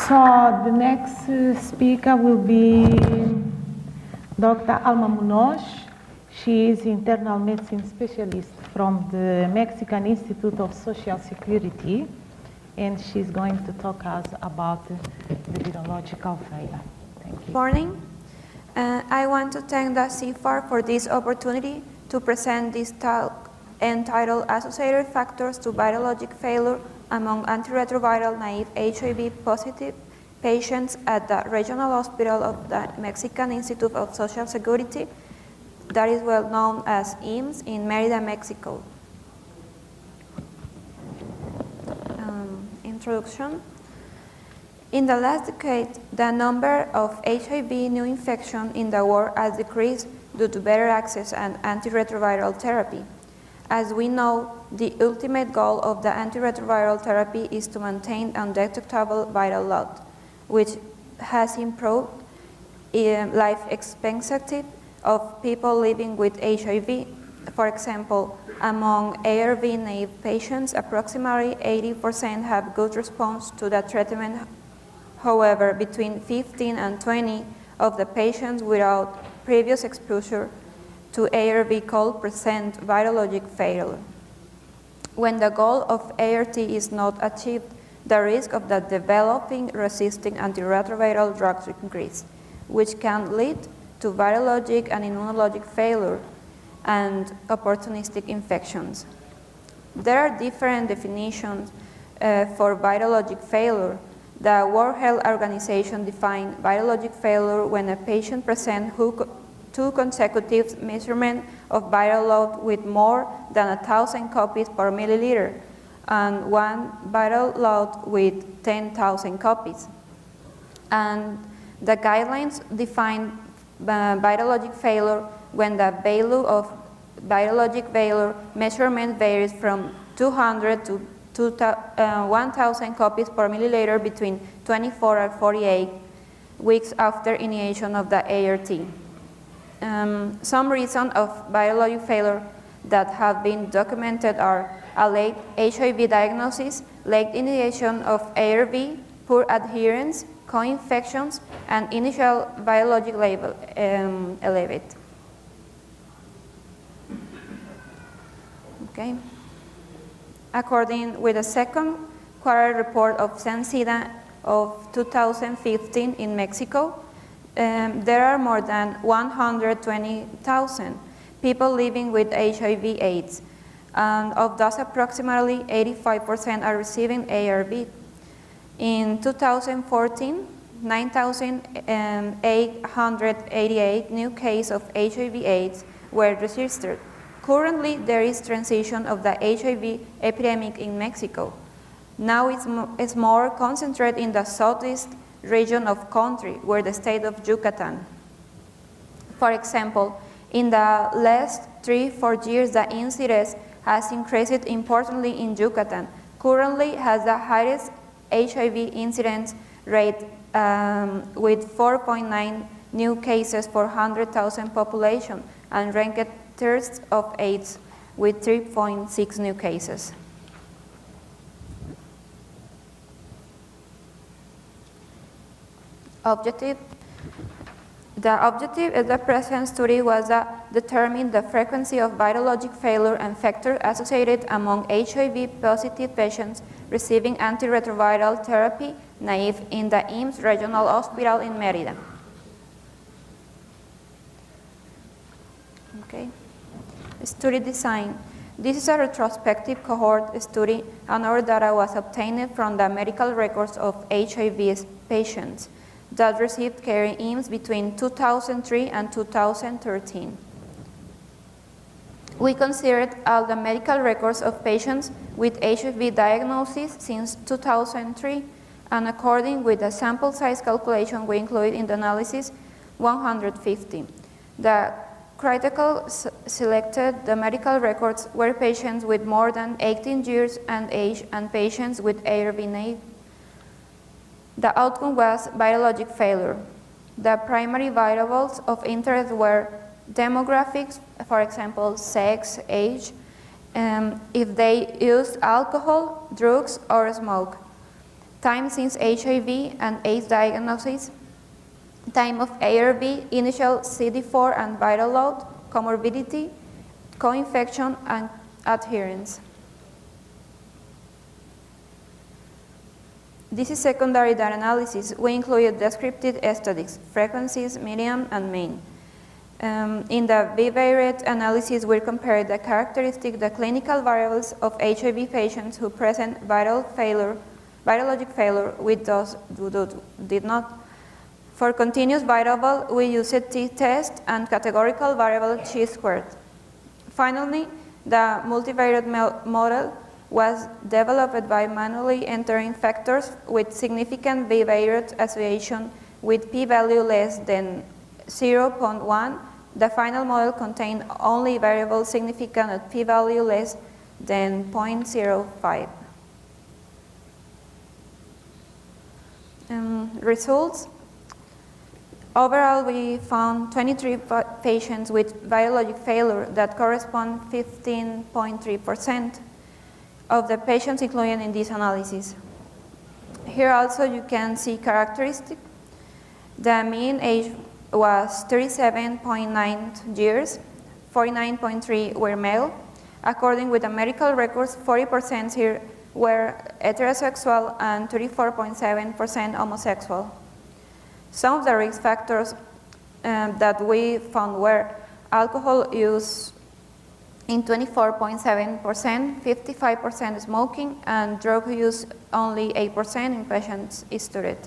So the next speaker will be Dr. Alma Munoz. She is internal medicine specialist from the Mexican Institute of Social Security, and she's going to talk us about the virological failure. Thank you. Morning. I want to thank the CFAR for this opportunity to present this talk entitled Associated Factors to Virologic Failure among Antiretroviral-Naive HIV-positive patients at the Regional Hospital of the Mexican Institute of Social Security, that is well known as IMSS, in Merida, Mexico. Introduction. In the last decade, the number of HIV new infections in the world has decreased due to better access and antiretroviral therapy. As we know, the ultimate goal of the antiretroviral therapy is to maintain undetectable viral load, which has improved life expectancy of people living with HIV. For example, among ARV-naive patients, approximately 80% have good response to the treatment. However, between 15 and 20 of the patients without previous exposure to ARV could present virologic failure. When the goal of ART is not achieved, the risk of the developing resisting antiretroviral drugs increase, which can lead to virologic and immunologic failure and opportunistic infections. There are different definitions for virologic failure. The World Health Organization defines virologic failure when a patient presents two consecutive measurements of viral load with more than 1,000 copies per milliliter and one viral load with 10,000 copies. And the guidelines define virologic failure when the value of virologic failure measurement varies from 200 to 1,000 copies per milliliter between 24 and 48 weeks after initiation of the ART. Some reasons of virologic failure that have been documented are a late HIV diagnosis, late initiation of ARV, poor adherence, co-infections, and initial virologic level elevate. Okay. According with the second quarter report of SENSIDA of 2015 in Mexico, there are more than 120,000 people living with HIV/AIDS, and of those, approximately 85% are receiving ARV. In 2014, 9,888 new cases of HIV/AIDS were registered. Currently, there is transition of the HIV epidemic in Mexico. Now it's more concentrated in the southeast region of country, where the state of Yucatan. For example, in the last 3-4 years, the incidence has increased importantly in Yucatan. Currently has the highest HIV incidence rate with 4.9 new cases for 100,000 population, and ranked third of AIDS with 3.6 new cases. Objective. The objective of the present study was to determine the frequency of virologic failure and factors associated among HIV-positive patients receiving antiretroviral therapy naive in the IMSS Regional Hospital in Merida. Okay. Study design. This is a retrospective cohort study, and our data was obtained from the medical records of HIV patients that received care in IMSS between 2003 and 2013. We considered all the medical records of patients with HIV diagnosis since 2003, and according with the sample size calculation we included in the analysis, 150. The critical selected the medical records were patients with more than 18 years and age and patients with ARV-naive. The outcome was virologic failure. The primary variables of interest were demographics, for example, sex, age, if they used alcohol, drugs, or smoke. time since HIV and AIDS diagnosis, time of ARV, initial CD4 and viral load, comorbidity, co-infection, and adherence. This is secondary data analysis. We included descriptive studies, frequencies, median, and mean. In the bivariate analysis, we compared the characteristics, the clinical variables of HIV patients who present virologic failure with those who did not. For continuous variable, we used a t-test and categorical variable chi-squared. Finally, the multivariate model was developed by manually entering factors with significant bivariate association with p-value less than 0.1. The final model contained only variables significant at p-value less than 0.05. Results. Overall, we found 23 patients with virologic failure that correspond 15.3% of the patients included in this analysis. Here also you can see characteristics. The mean age was 37.9 years, 49.3 were male. According with the medical records, 40% here were heterosexual and 34.7% homosexual. Some of the risk factors that we found were alcohol use in 24.7%, 55% smoking, and drug use only 8% in patients studied.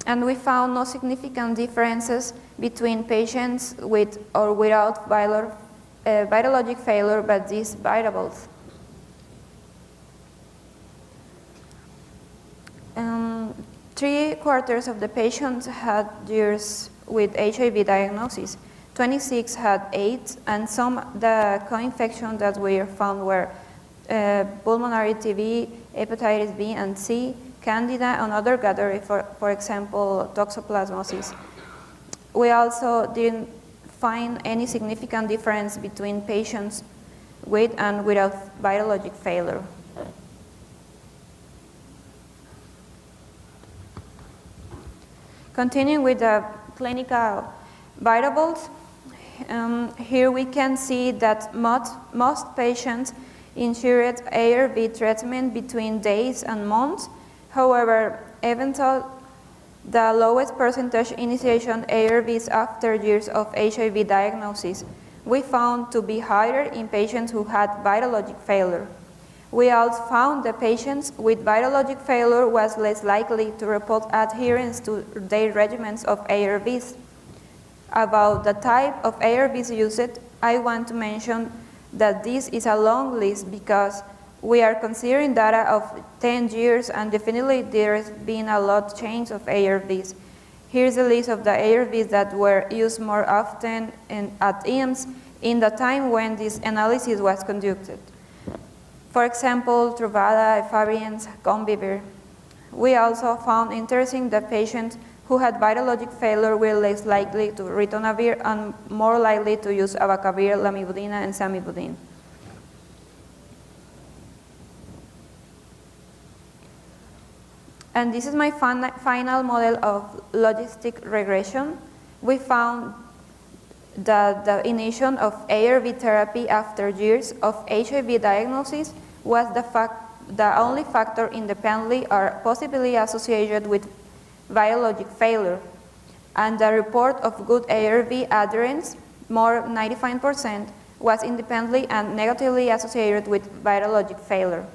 And we found no significant differences between patients with or without virologic failure by these variables. 3/4 of the patients had years with HIV diagnosis. 26 had AIDS, and some the co-infections that we found were pulmonary TB, hepatitis B and C, Candida, and other gathering, for example, toxoplasmosis. We also didn't find any significant difference between patients with and without virologic failure. Continuing with the clinical variables, here we can see that most patients initiated ARV treatment between days and months. However, even though the lowest percentage initiation ARVs after years of HIV diagnosis, we found to be higher in patients who had virologic failure. We also found that patients with virologic failure was less likely to report adherence to their regimens of ARVs. About the type of ARVs used, I want to mention that this is a long list because we are considering data of 10 years and definitely there has been a lot of change of ARVs. Here's a list of the ARVs that were used more often at IMSS in the time when this analysis was conducted. For example, Truvada, Fabians, Convivir. We also found interesting that patients who had virologic failure were less likely to ritonavir and more likely to use abacavir, lamivudine, and samivudine. And this is my final model of logistic regression. We found that the initiation of ARV therapy after years of HIV diagnosis was the only factor independently or possibly associated with virologic failure. And the report of good ARV adherence, more 95%, was independently and negatively associated with virologic failure.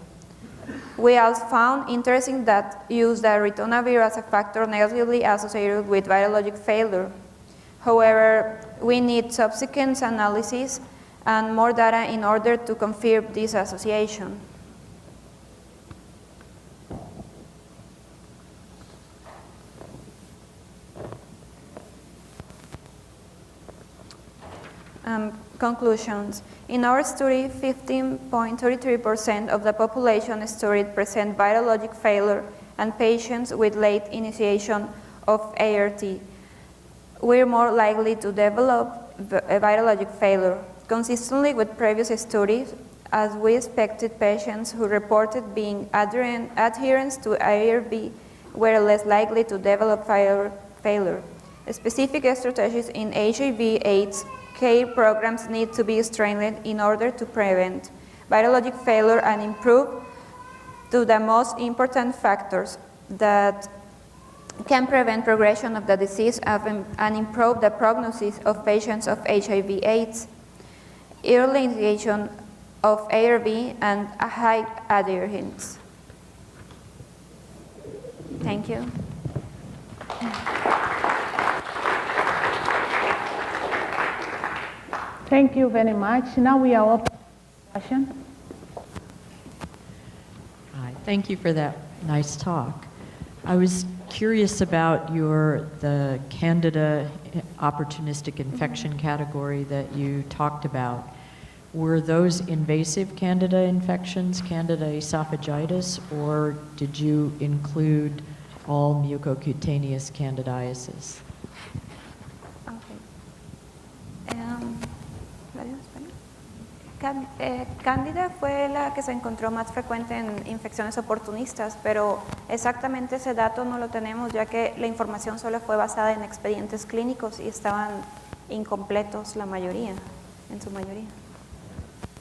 We also found interesting that use the ritonavir as a factor negatively associated with virologic failure. However, we need subsequent analysis and more data in order to confirm this association. Conclusions. In our study, 15.33% of the population studied present virologic failure and patients with late initiation of ART were more likely to develop a virologic failure. Consistently with previous studies, as we expected patients who reported being adherents to ARV were less likely to develop failure. Specific strategies in HIV/AIDS care programs need to be strengthened in order to prevent virologic failure and improve to the most important factors that can prevent progression of the disease and improve the prognosis of patients of HIV/AIDS, early initiation of ARV, and a high adherence. Thank you. Thank you very much. Now we are open to discussion. Hi, thank you for that nice talk. I was curious about the Candida opportunistic infection category that you talked about. Were those invasive Candida infections, Candida esophagitis, or did you include all mucocutaneous candidiasis? Cándida fue la que se encontró más frecuente en infecciones oportunistas, pero exactamente ese dato no lo tenemos, ya que la información solo fue basada en expedientes clínicos y estaban incompletos la mayoría, en su mayoría.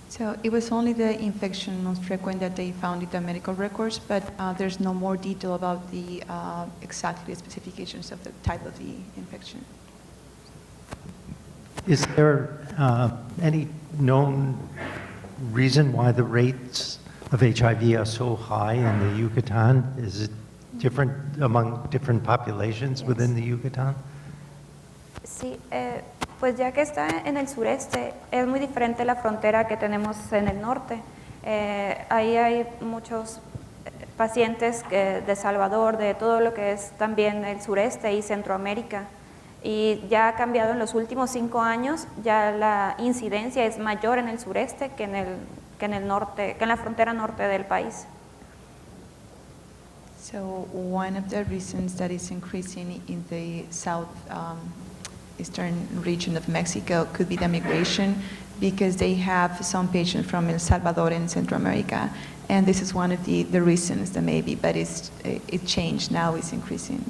So it was only the infection most frequent that they found in the medical records, but there's no more detail about the exactly specifications of the type of the infection. Is there any known reason why the rates of HIV are so high in the Yucatan? Is it different among different populations within the Yucatan? Sí, pues ya que está en el sureste, es muy diferente la frontera que tenemos en el norte. Ahí hay muchos pacientes de Salvador, de todo lo que es también el sureste y Centroamérica. Y ya ha cambiado en los últimos 5 años, ya la incidencia es mayor en el sureste que en el norte, que en la frontera norte del país. So one of the reasons that is increasing in the south eastern region of Mexico could be the migration, because they have some patients from El Salvador and Central America, and this is one of the reasons that maybe, but it changed, now it's increasing.